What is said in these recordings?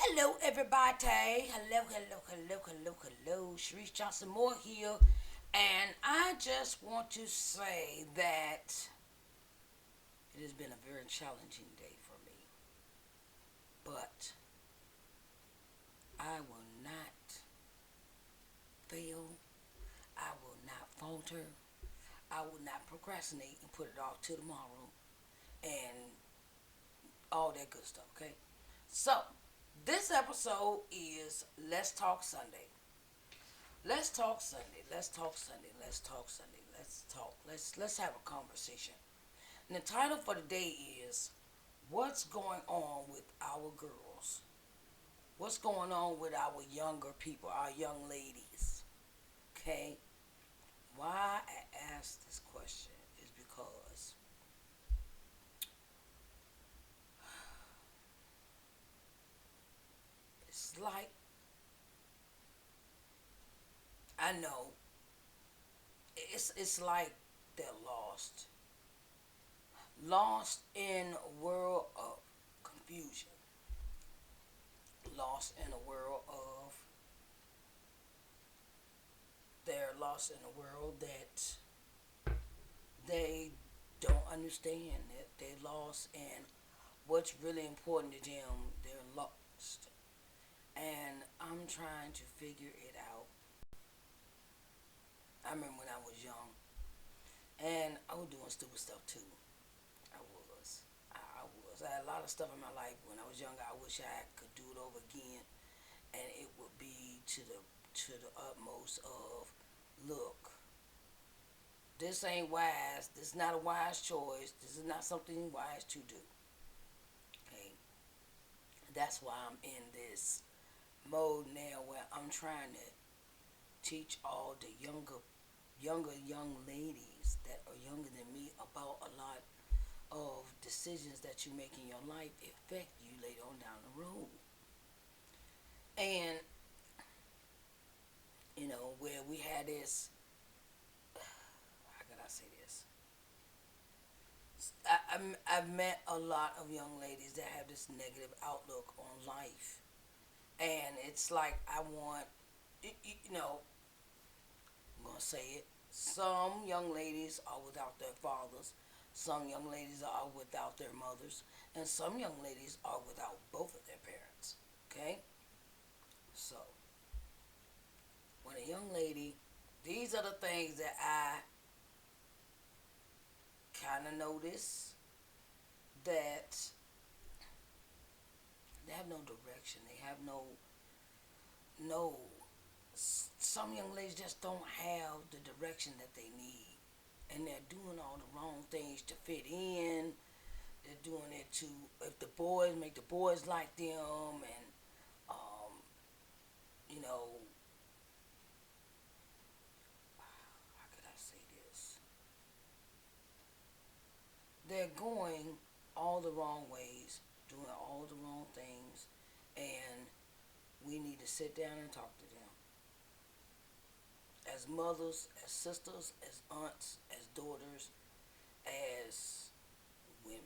Hello, everybody. Hello. Sharice Johnson Moore here. And I just want to say that it has been a very challenging day for me. But I will not fail. I will not falter. I will not procrastinate and put it off till tomorrow and all that good stuff, okay? So, this episode is Let's Talk Sunday. Let's talk Sunday. Let's talk Sunday. Let's talk Sunday. Let's talk. Let's have a conversation. And the title for the day is What's Going On with Our Girls? What's going on with our younger people, our young ladies? Okay? Why I ask this question is because it's like I know it's like they're lost. Lost in a world of confusion. Lost in a world of they're lost in a world that they don't understand that they're lost and what's really important to them they're lost, and I'm trying to figure it out. I remember when I was young and I was doing stupid stuff too. I was i, I was I had a lot of stuff in my life when I was younger. I wish I could do it over again, and it would be to the utmost of, look, this ain't wise. This is not a wise choice. This is not something wise to do. Okay, that's why I'm in this mode now where I'm trying to teach all the younger young ladies that are younger than me about a lot of decisions that you make in your life affect you later on down the road. And where we had this, how could I say this? I've met a lot of young ladies that have this negative outlook on life, and it's like I want, you know, I'm gonna say it. Some young ladies are without their fathers. Some young ladies are without their mothers, and some young ladies are without both of their parents. Okay, so when a young lady, these are the things that I kind of notice, that they have no direction. They have no. Some young ladies just don't have the direction that they need, and they're doing all the wrong things to fit in. They're doing it to, if the boys, make the boys like them, and um, you know, how could I say this? They're going all the wrong ways, doing all the wrong things, and we need to sit down and talk to them as mothers, as sisters, as aunts, as daughters, as women.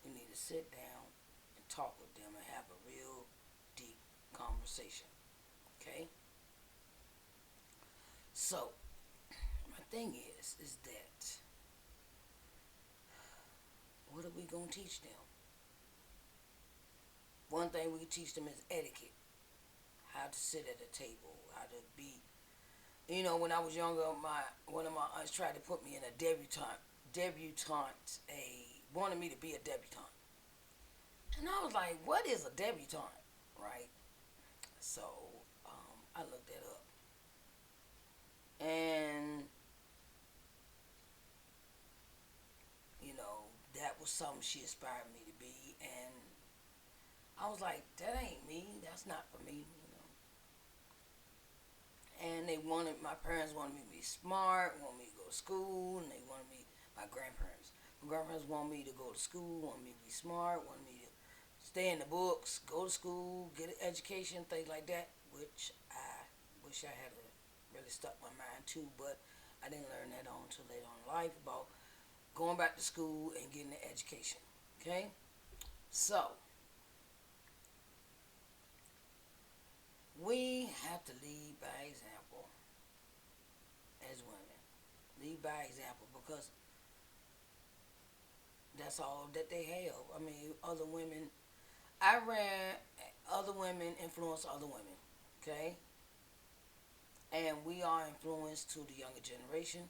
We need to sit down and talk with them and have a real deep conversation. Okay? So, my thing is that what are we going to teach them? One thing we can teach them is etiquette, how to sit at a table, how to be. When I was younger, one of my aunts tried to put me in a debutante, wanted me to be a debutante. And I was like, what is a debutante? Right? So I looked that up. And, that was something she inspired me to be. And I was like, that ain't me. That's not for me. And my parents wanted me to be smart, wanted me to go to school, and they wanted me, my grandparents wanted me to go to school, wanted me to be smart, wanted me to stay in the books, go to school, get an education, things like that, which I wish I had really stuck my mind to, but I didn't learn that on until later on in life about going back to school and getting an education. Okay? So, have to lead by example as women. Lead by example because that's all that they have. I mean, other women, I ran, other women influence other women, okay? And we are influenced to the younger generation,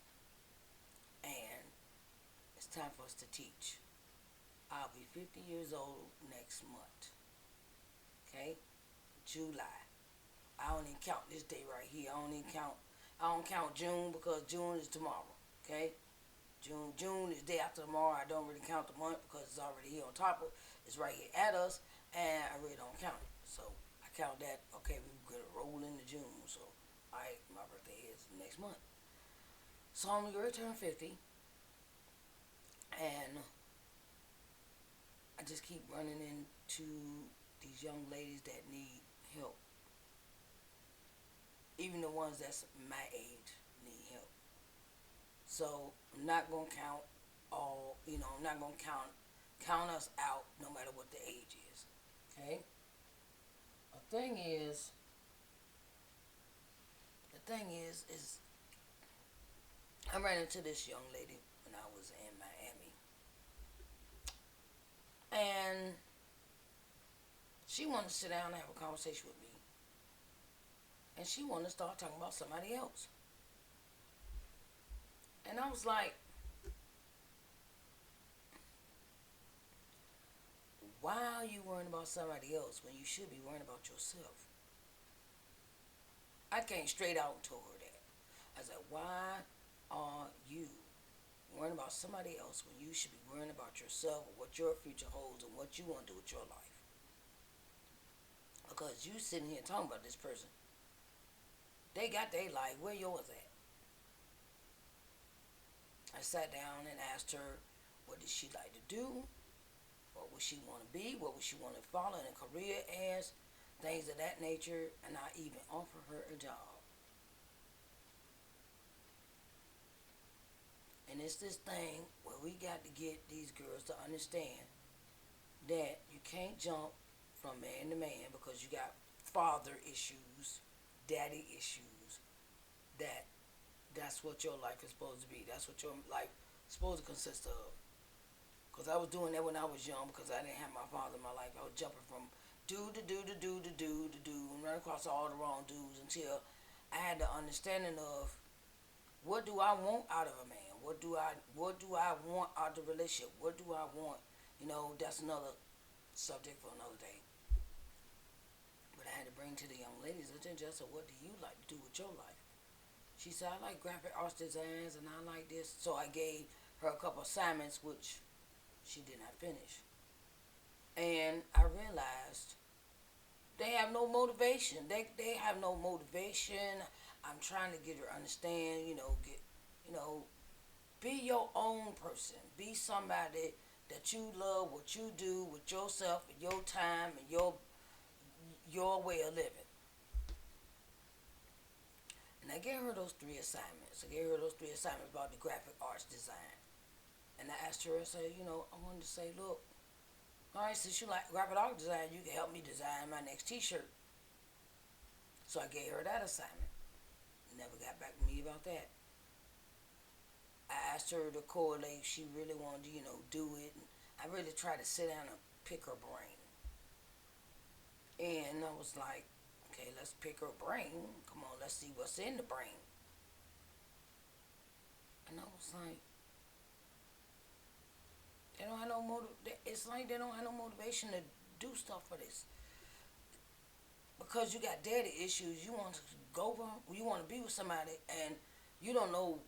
and it's time for us to teach. I'll be 50 years old next month, okay? July. I don't even count this day right here. I don't count June because June is tomorrow, okay? June is day after tomorrow. I don't really count the month because it's already here on top of it's right here at us, and I really don't count it. So I count that. Okay, we're gonna roll into June. So all right, my birthday is next month. So I'm gonna turn 50, and I just keep running into these young ladies that need help. Even the ones that's my age need help. So I'm not gonna count all. I'm not gonna count us out no matter what the age is. Okay. The thing is, is I ran into this young lady when I was in Miami, and she wanted to sit down and have a conversation with me, and she wanted to start talking about somebody else, and I was like, why are you worrying about somebody else when you should be worrying about yourself? I came straight out and told her that. I said, why are you worrying about somebody else when you should be worrying about yourself and what your future holds and what you want to do with your life? Because you sitting here talking about this person. They got their life. Where yours at? I sat down and asked her what did she like to do? What would she want to be? What would she want to follow in a career as? Things of that nature. And I even offered her a job. And it's this thing where we got to get these girls to understand that you can't jump from man to man because you got father issues, daddy issues, that's what your life is supposed to be. That's what your life is supposed to consist of. Because I was doing that when I was young because I didn't have my father in my life. I was jumping from dude to dude to dude to dude to dude and run across all the wrong dudes until I had the understanding of what do I want out of a man? What do I want out of the relationship? What do I want? That's another subject for another day. But I had to bring to the young ladies attention. I said, what do you like to do with your life? She said, I like graphic arts designs and I like this. So I gave her a couple assignments which she did not finish. And I realized they have no motivation. They have no motivation. I'm trying to get her to understand, you know, be your own person. Be somebody that you love what you do with yourself and your time and your way of living. And I gave her those three assignments. I gave her those three assignments about the graphic arts design. And I asked her, I said, I wanted to say, look, all right, since you like graphic art design, you can help me design my next t-shirt. So I gave her that assignment. Never got back to me about that. I asked her to correlate if she really wanted to, do it. And I really tried to sit down and pick her brain. And I was like, okay, let's pick her brain. Come on, let's see what's in the brain. And I was like, they don't have no it's like they don't have no motivation to do stuff for this. Because you got daddy issues, you want to you want to be with somebody, and you don't know.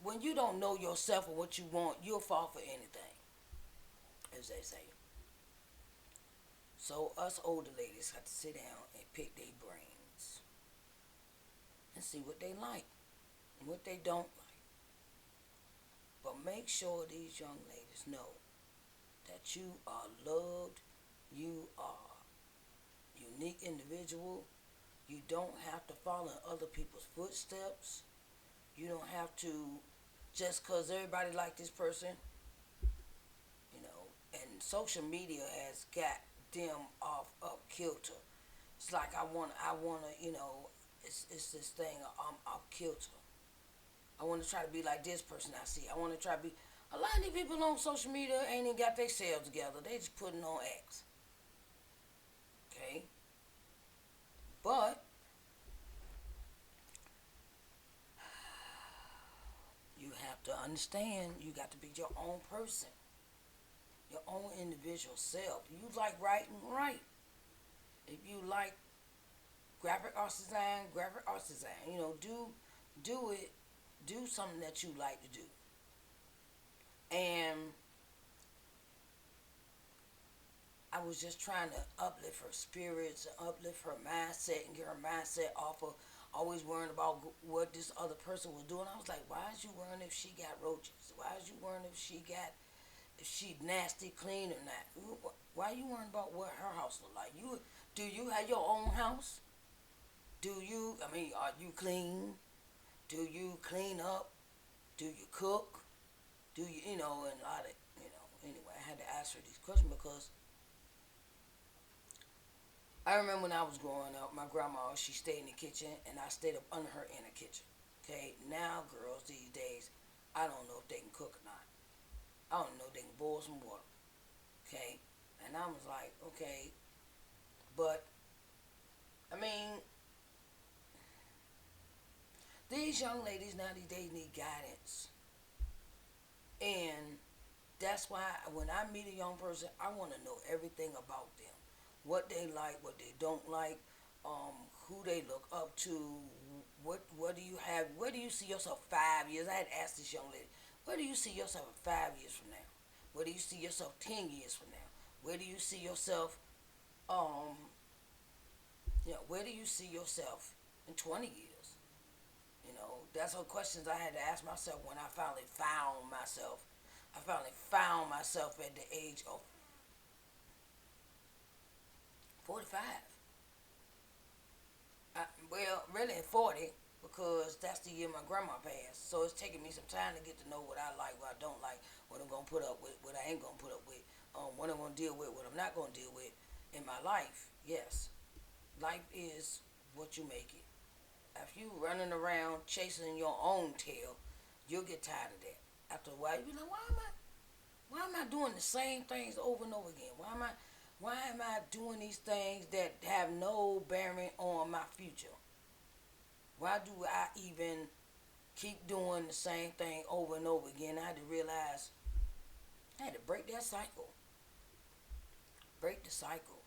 When you don't know yourself or what you want, you'll fall for anything, as they say. So us older ladies have to sit down and pick their brains and see what they like and what they don't like. But make sure these young ladies know that you are loved, you are a unique individual. You don't have to follow in other people's footsteps. You don't have to, just because everybody like this person, and social media has got them off of kilter. It's like I want to, It's this thing. I'll kill to. I want to try to be like this person I see. I want to try to be. A lot of these people on social media ain't even got themselves together. They just putting on acts. Okay, but you have to understand. You got to be your own person, your own individual self. You like writing, write. If you like graphic arts design, graphic arts design. You know, do it. Do something that you like to do. And I was just trying to uplift her spirits, uplift her mindset, and get her mindset off of always worrying about what this other person was doing. I was like, why is you worrying if she got roaches? Why is you worrying if she nasty clean or not? Why are you worrying about what her house look like? Do you have your own house? Do you? I mean, are you clean? Do you clean up? Do you cook? Do you, and a lot of, anyway, I had to ask her these questions because I remember when I was growing up, my grandma, she stayed in the kitchen and I stayed up under her in the kitchen. Okay, now girls these days, I don't know if they can cook or not. I don't know if they can boil some water. Okay, and I was like, okay, but I mean, these young ladies now these days need guidance. And that's why when I meet a young person, I want to know everything about them, what they like, what they don't like, who they look up to. What do you have? Where do you see yourself 5 years? I had asked this young lady, where do you see yourself 5 years from now? Where do you see yourself 10 years from now? Where do you see yourself? Um, where do you see yourself in 20 years? That's what questions I had to ask myself when I finally found myself. I finally found myself at the age of 45. Well, really 40 because that's the year my grandma passed. So it's taking me some time to get to know what I like, what I don't like, what I'm going to put up with, what I ain't going to put up with, what I'm going to deal with, what I'm not going to deal with in my life. Yes, life is what you make it. If you running around chasing your own tail, you'll get tired of that. After a while, you'll be like, why am I doing the same things over and over again? Why am I doing these things that have no bearing on my future? Why do I even keep doing the same thing over and over again? I had to realize I had to break that cycle. Break the cycle.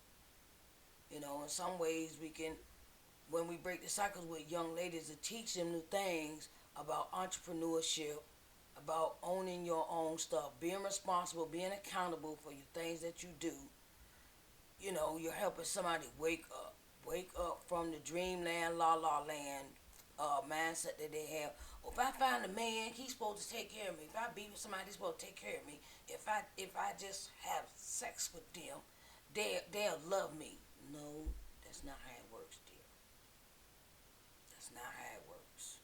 In some ways we can, when we break the cycles with young ladies, to teach them new things about entrepreneurship, about owning your own stuff, being responsible, being accountable for your things that you do. You're helping somebody wake up from the dreamland, la la land mindset that they have. Well, if I find a man, he's supposed to take care of me. If I be with somebody, he's supposed to take care of me. If I just have sex with them, they'll love me. No, that's not how it works, dear. That's not how it works.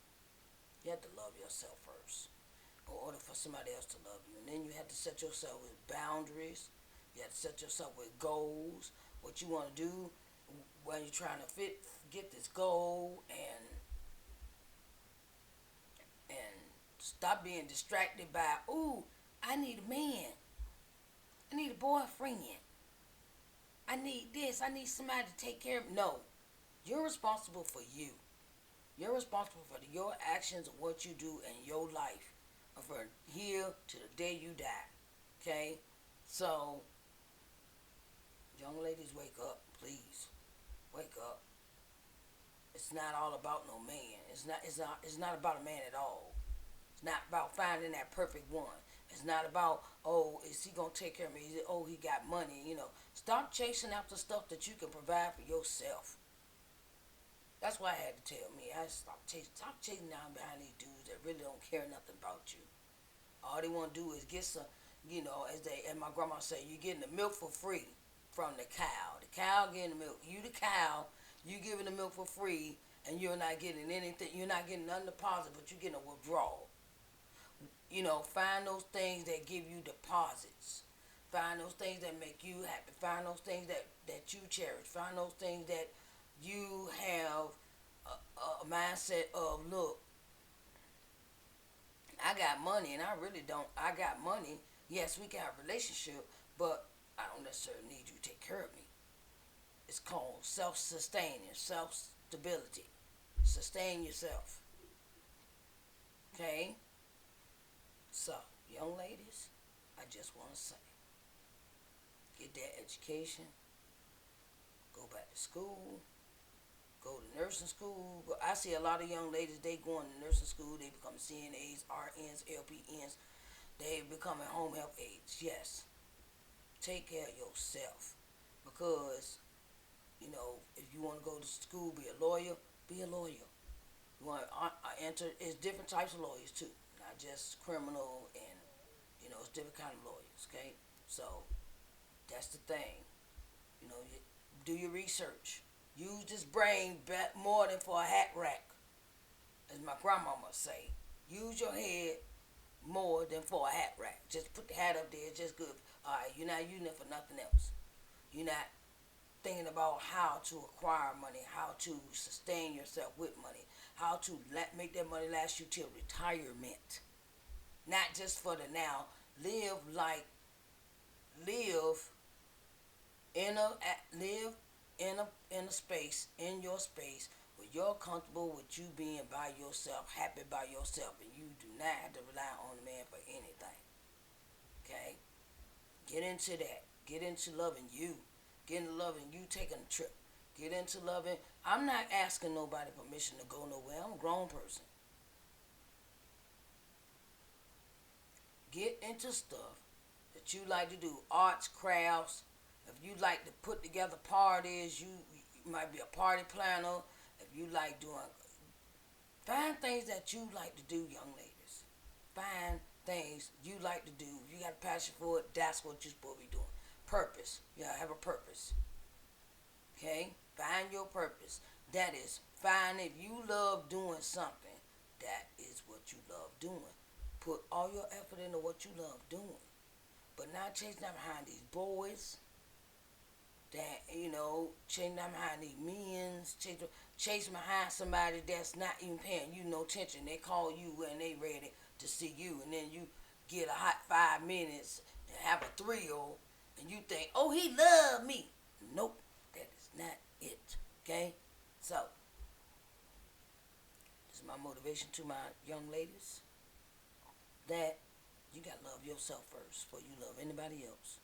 You have to love yourself first in order for somebody else to love you. And then you have to set yourself with boundaries. You have to set yourself with goals. What you want to do when you're trying to get this goal, and stop being distracted by, ooh, I need a man. I need a boyfriend. I need this. I need somebody to take care of me. No. You're responsible for you. You're responsible for your actions and what you do in your life from here to the day you die. Okay? So, young ladies, wake up, please. Wake up. It's not all about no man. It's not about a man at all. It's not about finding that perfect one. It's not about, oh, is he gonna take care of me? Oh, he got money, Stop chasing after stuff that you can provide for yourself. That's why I had to tell me. I stop chasing down behind these dudes that really don't care nothing about you. All they want to do is get some, as my grandma said, you getting the milk for free from the cow. The cow getting the milk. You the cow, you giving the milk for free, and you're not getting anything. You're not getting nothing deposit, but you're getting a withdrawal. Find those things that give you deposits. Find those things that make you happy. Find those things that you cherish. Find those things that you have a mindset of, look, I got money and I really don't. I got money. Yes, we can have a relationship, but I don't necessarily need you to take care of me. It's called self-sustaining, self-stability. Sustain yourself. Okay? So, young ladies, I just want to say, get that education, go back to school, go to nursing school. I see a lot of young ladies, they going to nursing school, they become CNAs, RNs, LPNs, they becoming home health aides. Yes, take care of yourself, because if you want to go to school, be a lawyer, be a lawyer. You want to enter, it's different types of lawyers too, not just criminal, and it's different kind of lawyers. Okay, so that's the thing. You do your research. Use this brain more than for a hat rack, as my grandmama say. Use your head more than for a hat rack. Just put the hat up there. It's just good. All right, you're not using it for nothing else. You're not thinking about how to acquire money, how to sustain yourself with money, how to make that money last you till retirement. Not just for the now. Live like live in a live in a space, in your space, where you're comfortable with you being by yourself, happy by yourself, and you do not have to rely on a man for anything. Okay? Get into that. Get into loving you. Get into loving you taking a trip. Get into loving. I'm not asking nobody permission to go nowhere. I'm a grown person. Get into stuff that you like to do. Arts, crafts. If you like to put together parties, you might be a party planner. If you like doing, find things that you like to do, young ladies. Find things you like to do. If you got a passion for it, that's what you're supposed to be doing. Purpose. You gotta have a purpose. Okay? Find your purpose. That is, find if you love doing something, that is what you love doing. Put all your effort into what you love doing. But not chasing down behind these boys that, chasing down behind these men, chasing behind somebody that's not even paying you no attention. They call you when they ready to see you, and then you get a hot 5 minutes and have a thrill, and you think, oh, he loved me. Nope, that is not it. Okay? So, this is my motivation to my young ladies, that you gotta love yourself first before you love anybody else.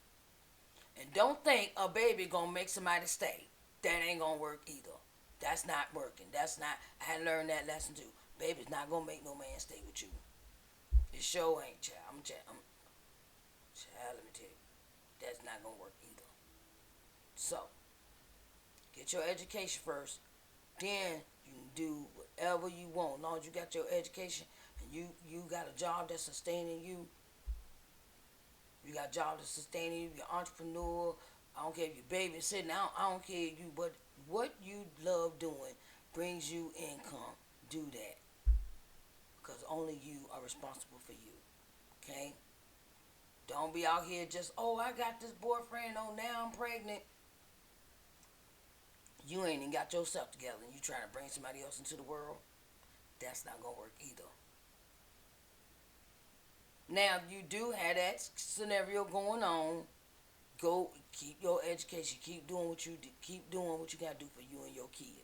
And don't think a baby gonna make somebody stay. That ain't gonna work either. That's not working. That's not. I had learned that lesson too. Baby's not gonna make no man stay with you. It sure ain't, child. Child, let me tell you, that's not gonna work either. So, get your education first. Then you can do whatever you want. As long as you got your education and you got a job that's sustaining you. You got a job that's sustaining you. You're an entrepreneur. I don't care if you're babysitting. I don't care if you, but what you love doing brings you income. Do that. Because only you are responsible for you. Okay? Don't be out here just, oh, I got this boyfriend, oh, now I'm pregnant. You ain't even got yourself together and you trying to bring somebody else into the world. That's not going to work either. Now, if you do have that scenario going on, go keep your education. Keep doing what you do. Keep doing what you got to do for you and your kid.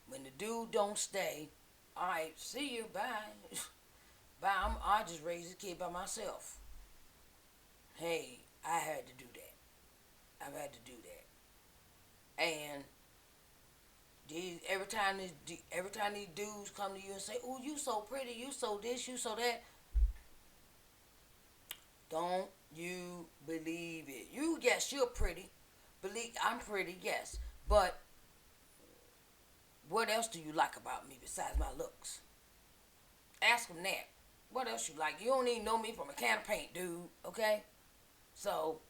When the dude don't stay, all right, see you, bye. Bye, I just raised this kid by myself. Hey, I had to do that. I've had to do that. And every time these dudes come to you and say, "Oh, you so pretty, you so this, you so that," don't you believe it? Yes, you're pretty. I'm pretty, yes, but what else do you like about me besides my looks? Ask them that. What else you like? You don't even know me from a can of paint, dude. Okay, so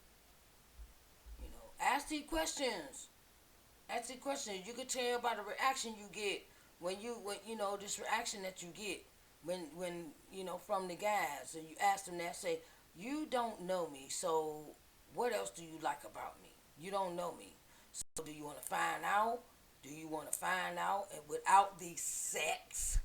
ask these questions. Ask these questions. You can tell by the reaction you get when this reaction that you get when from the guys, and you ask them that, say, you don't know me, so what else do you like about me? You don't know me, so do you want to find out? Do you want to find out and without the sex,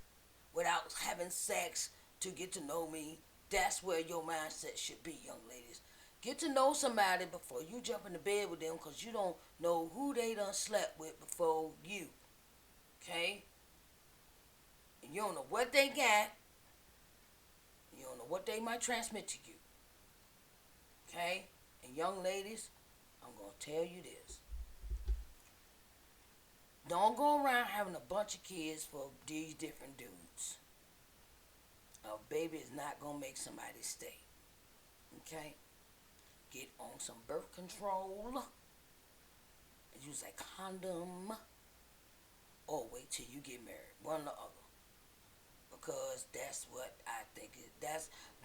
without having sex to get to know me? That's where your mindset should be, young ladies. Get to know somebody before you jump in the bed with them because you don't know who they done slept with before you. Okay? And you don't know what they got. You don't know what they might transmit to you. Okay? And young ladies, I'm going to tell you this. Don't go around having a bunch of kids for these different dudes. A baby is not going to make somebody stay. Okay? Get on some birth control. Use a condom. Or wait till you get married. One or the other. Because that's what I think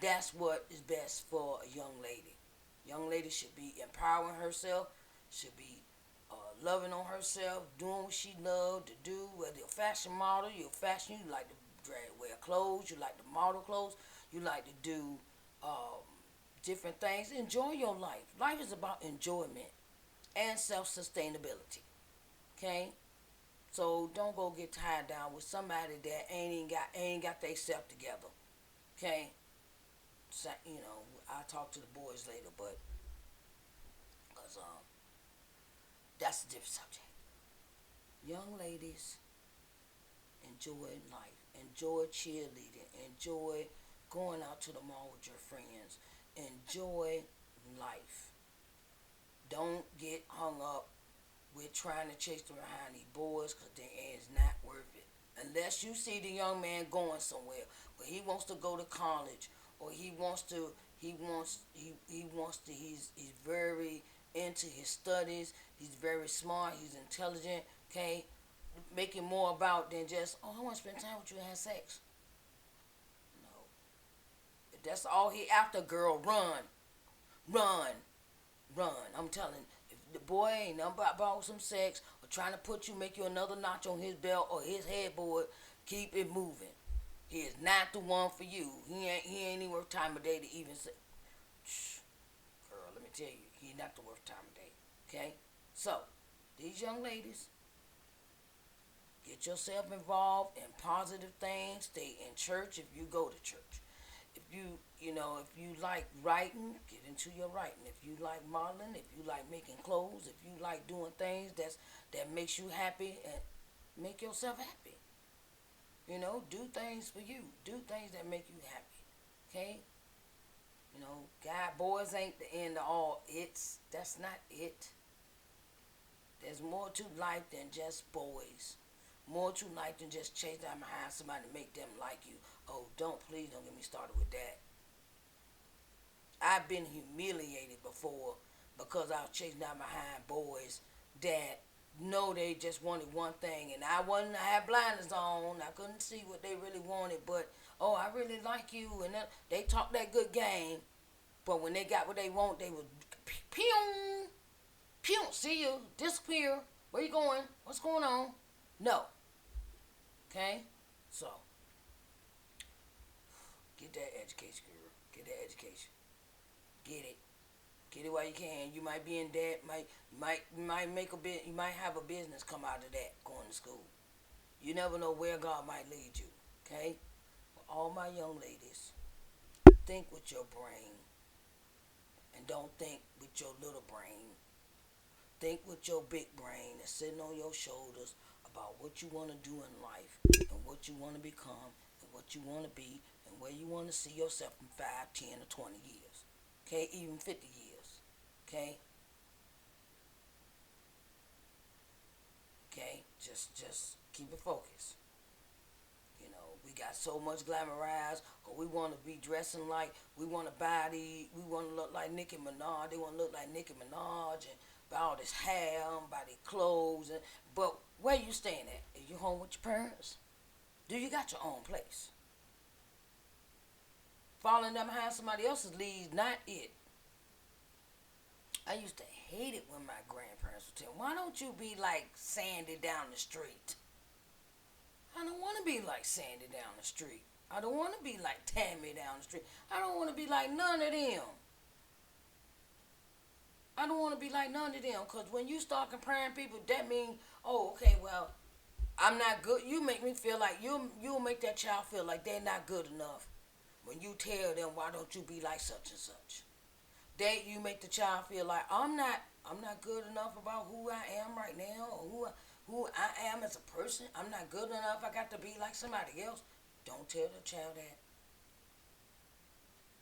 that's what is best for a young lady. Young lady should be empowering herself, should be loving on herself, doing what she loves to do. Whether you're a fashion model, you're a fashion, you like to wear clothes, you like to model clothes, you like to do different things. Enjoy your life. Life is about enjoyment and self-sustainability. Okay? So don't go get tied down with somebody that ain't got their self together. Okay? So, I'll talk to the boys later, but because that's a different subject. Young ladies, enjoy life. Enjoy cheerleading. Enjoy going out to the mall with your friends. Enjoy life. Don't get hung up with trying to chase behind these boys because it's not worth it. Unless you see the young man going somewhere, but he wants to go to college, or he's very into his studies. He's very smart. He's intelligent. Okay, making more about than just I want to spend time with you and have sex. No, if that's all he after, girl, run, run. I'm telling. If the boy ain't nothing about some sex or trying to make you another notch on his belt or his headboard, keep it moving. He is not the one for you. He ain't even worth time of day to even say. Shh, girl, let me tell you, he's not the worth time of day. Okay, so these young ladies, get yourself involved in positive things. Stay in church if you go to church. If you like writing, get into your writing. If you like modeling, if you like making clothes, if you like doing things that makes you happy and make yourself happy. Do things for you. Do things that make you happy. Okay? God, boys ain't the end of all. That's not it. There's more to life than just boys. More to life than just chase down behind somebody to make them like you. Oh, please don't get me started with that. I've been humiliated before because I was chasing down behind boys that know they just wanted one thing, and I had blinders on. I couldn't see what they really wanted, but I really like you, and they talk that good game. But when they got what they want, they would pew, pew, see you, disappear. Where you going? What's going on? No. Okay? So, get that education, girl. Get that education. Get it. Get it while you can. You might be in debt. You might have a business come out of that going to school. You never know where God might lead you. Okay? For all my young ladies, think with your brain. And don't think with your little brain. Think with your big brain that's sitting on your shoulders about what you want to do in life and what you want to become and what you want to be and where you want to see yourself in 5, 10, or 20 years. Okay? Even 50 years. Okay? Okay? Just keep it focused. We got so much glamorized, or we want to be dressing like, we want we want to look like Nicki Minaj. They want to look like Nicki Minaj and buy all this hair, buy their clothes. But where you staying at? Are you home with your parents? Do you got your own place? Following them behind somebody else's lead, not it. I used to hate it when my grandparents would tell me, why don't you be like Sandy down the street? I don't want to be like Sandy down the street. I don't want to be like Tammy down the street. I don't want to be like none of them. I don't want to be like none of them. Because when you start comparing people, that means, oh, okay, well, I'm not good. You make me feel like you'll make that child feel like they're not good enough when you tell them, why don't you be like such and such. You make the child feel like I'm not good enough about who I am right now, or who I am as a person. I'm not good enough. I got to be like somebody else. Don't tell the child that.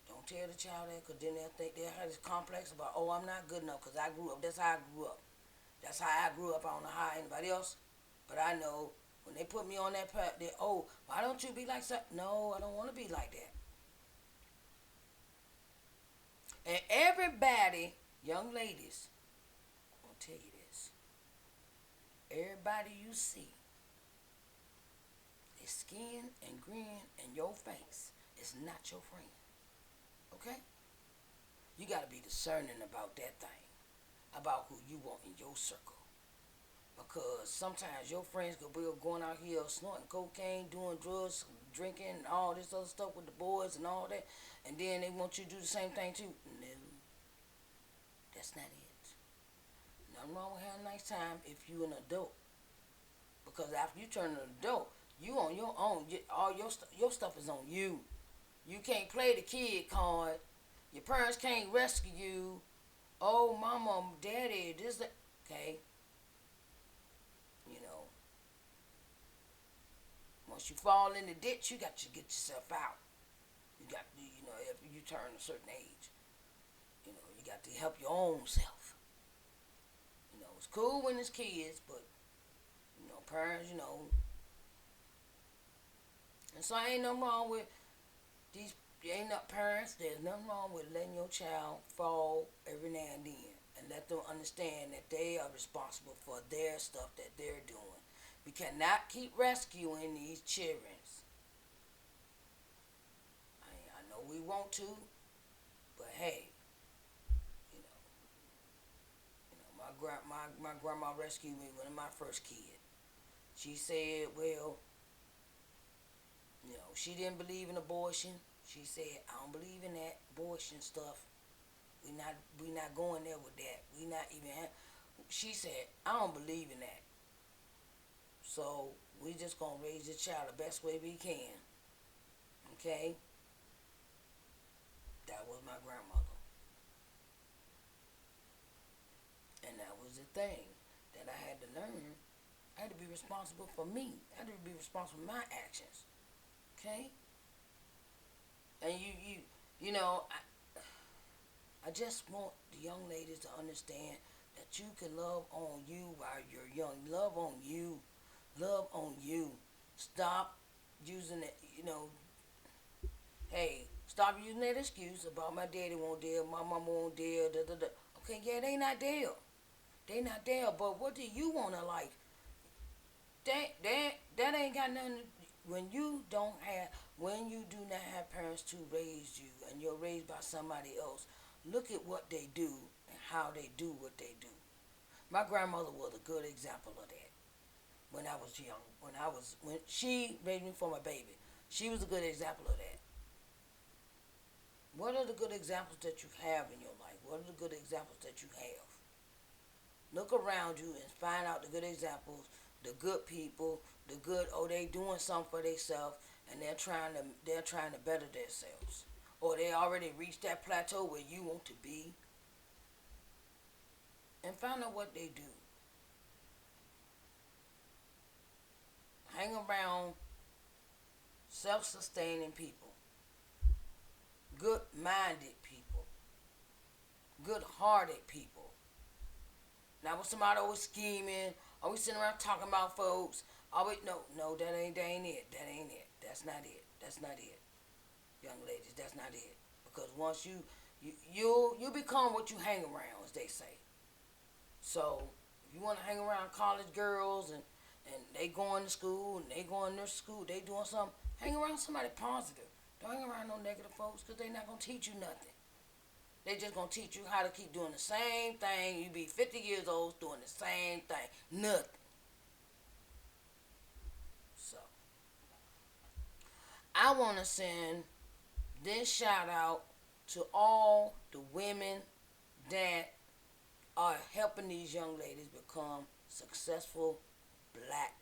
Don't tell the child that, because then they'll think they'll have this complex about, oh, I'm not good enough because I grew up. That's how I grew up. That's how I grew up. I don't know how anybody else, but I know when they put me on that path, they, oh, why don't you be like that? No, I don't want to be like that. And everybody, young ladies, I'm gonna tell you this. Everybody you see, their skin and grin and your face is not your friend. Okay? You gotta be discerning about that thing, about who you want in your circle. Because sometimes your friends could be going out here snorting cocaine, doing drugs, drinking, and all this other stuff with the boys and all that, and then they want you to do the same thing too. No, that's not it. Nothing wrong with having a nice time if you're an adult. Because after you turn an adult, you on your own. All your stuff is on you. You can't play the kid card. Your parents can't rescue you. Oh, mama, daddy, this, that. Okay, you know, once you fall in the ditch, you got to get yourself out. You got to, if you turn a certain age, you got to help your own self. It's cool when it's kids, but, parents, and so ain't nothing wrong with these, ain't no parents, there's nothing wrong with letting your child fall every now and then and let them understand that they are responsible for their stuff that they're doing. We cannot keep rescuing these children. I know we want to, but hey, you know, my grandma rescued me when my first kid. She said, well, she didn't believe in abortion. She said, I don't believe in that abortion stuff. We not going there with that. We not even. She said, I don't believe in that. So we just gonna raise the child the best way we can. Okay, that was my grandmother, and that was the thing that I had to learn. I had to be responsible for me. I had to be responsible for my actions. Okay, and you know, I just want the young ladies to understand that you can love on you while you're young. Love on you. Love on you. Stop using it, hey, stop using that excuse about my daddy won't deal, my mama won't deal, da da da. Okay, yeah, they not there. They not there, but what do you want to like? That ain't got nothing to, when you do not have parents to raise you and you're raised by somebody else, look at what they do and how they do what they do. My grandmother was a good example of that when I was young. When she raised me for my baby, she was a good example of that. What are the good examples that you have in your life? What are the good examples that you have? Look around you and find out the good examples, the good people, the good, oh, they doing something for themselves and they're trying to better themselves. Or they already reached that plateau where you want to be, and find out what they do. Hang around self-sustaining people, good-minded people, good-hearted people. Now when somebody always scheming, always sitting around talking about folks, always no, that ain't it. That ain't it. That's not it. That's not it. Young ladies, that's not it. Because once you become what you hang around, as they say. So if you want to hang around college girls and they going to school and they going to school, they doing something, hang around somebody positive. Don't hang around no negative folks because they not going to teach you nothing. They just going to teach you how to keep doing the same thing. You be 50 years old doing the same thing. Nothing. So I want to send this shout out to all the women that are helping these young ladies become successful black,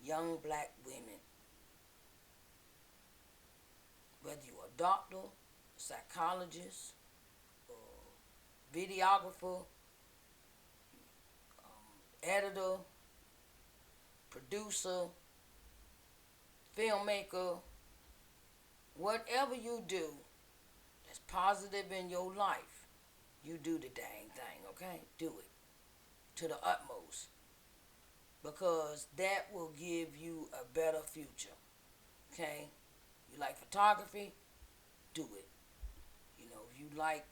young black women. Whether you're a doctor, psychologist, videographer, editor, producer, filmmaker, whatever you do that's positive in your life, you do the dang thing, okay? Do it to the utmost because that will give you a better future, okay? You like photography, do it. You know, if you like,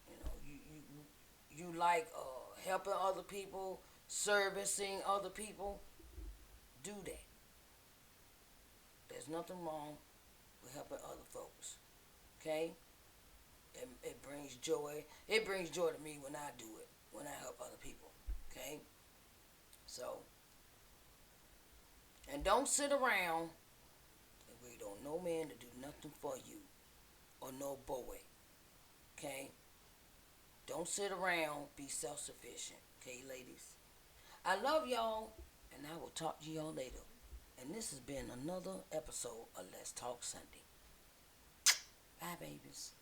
you know, you like helping other people, servicing other people, do that. There's nothing wrong with helping other folks, okay? It brings joy. It brings joy to me when I do it, when I help other people, okay? So, and don't sit around and wait on no man to do nothing for you or no boy, okay? Don't sit around, be self-sufficient, okay, ladies? I love y'all, and I will talk to y'all later. And this has been another episode of Let's Talk Sunday. Bye, babies.